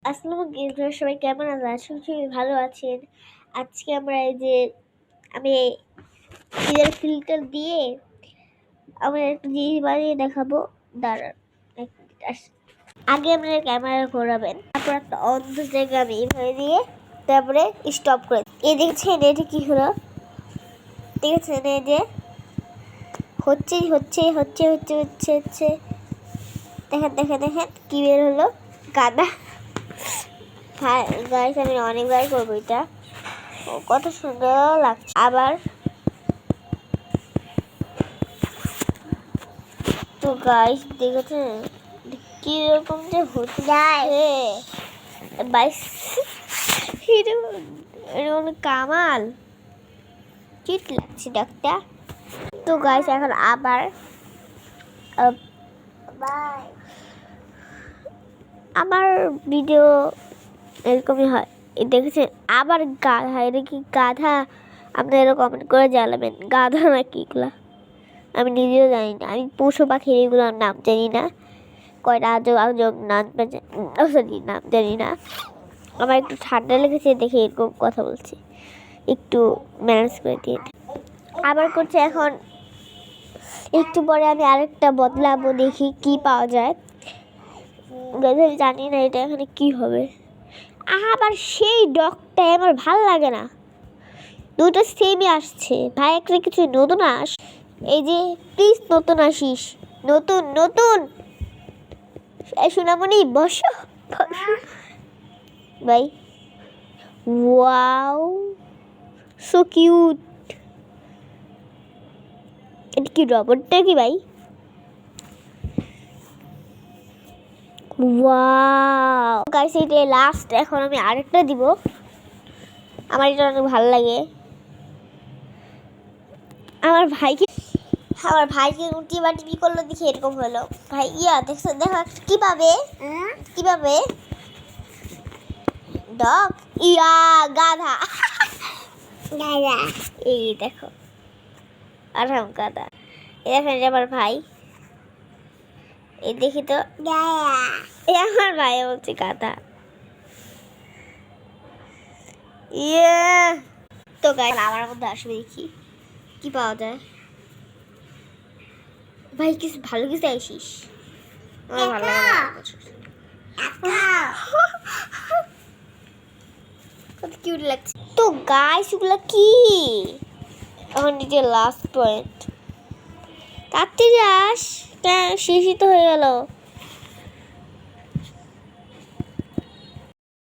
আসসালামু আলাইকুম, সবাই কেমন আছেন? আশা করছি ভালো আছেন। আজকে আমরা এই যে আমি নিজের ফিল্টার দিয়ে আমরা একটা জিনিস বানিয়ে দেখাবো। দাঁড়ান আগে আপনার ক্যামেরা ঘোরাবেন, তারপর একটা অন্ধ জায়গা আমি এইভাবে দিয়ে তারপরে স্টপ করে এই দেখছেন এটা কি হলো, ঠিক আছে? এই যে হচ্ছে হচ্ছে হচ্ছে হচ্ছে হচ্ছে হচ্ছে দেখেন দেখেন দেখেন কি বের হলো, গাদা। হ্যাঁ গাইস, আমি অনেকবার করবো এটা, কত সুন্দর লাগছে। আবার তো গাইস দেখেছেন কিরকম যে হতে যায় বাইস, কামাল চিট লাগছে ডাক্তার। তো গাইস এখন আবার আমার ভিডিও এরকমই হয়। দেখেছেন আবার গাধা, এটা কি গাধা? আপনারা কমেন্ট করে জানাবেন গাধা না কি এগুলা, আমি নিজেও জানি না। আমি পশু পাখির এগুলোর নাম জানি না, কয়টা আজব আজব নাম নাম জানি না। আমার একটু ঠান্ডা লেগেছে দেখে এরকম কথা বলছি, একটু ম্যানেজ করে দিন। আবার করছে এখন, একটু পরে আমি আরেকটা বদলাবো, দেখি কি পাওয়া যায়। আমি জানি না এটা এখানে কি হবে। আবার সেই ডগটাই আমার ভাল লাগে না, দুটো সেমই আসছে। ভাই একটা কিছু নতুন আস, এই যে প্লিজ নতুন আসিস, নতুন নতুন সোনামণি বসো ভাই। Wow so cute. এটা কি রবটটা কি ভাই? ওয়াও গাইস, এটা লাস্ট। এখন আমি আরেকটা দিব, আমার এটা অনেক ভালো লাগে। আমার ভাইকে টিপি করলো দেখি এরকম হলো। ভাই দেখছো, দেখো কিভাবে কিভাবে ডগ গাধা গাধা, এই দেখো আরাম গাধা। এই দেখেন আমার ভাই, এই দেখি তো এই আমার ভাই বলছে গাধা। তো গাই আমার মধ্যে আসবে, দেখি কি পাওয়া যায়। ভাই কিছু ভালো কিছু আইসিস, আমার ভালো লাগে কত কিউট লাগছে। তো গাইস এগুলো কি? এখন নিজের লাস্ট পয়েন্ট কাটতে যাস, শেষই তো হয়ে গেল।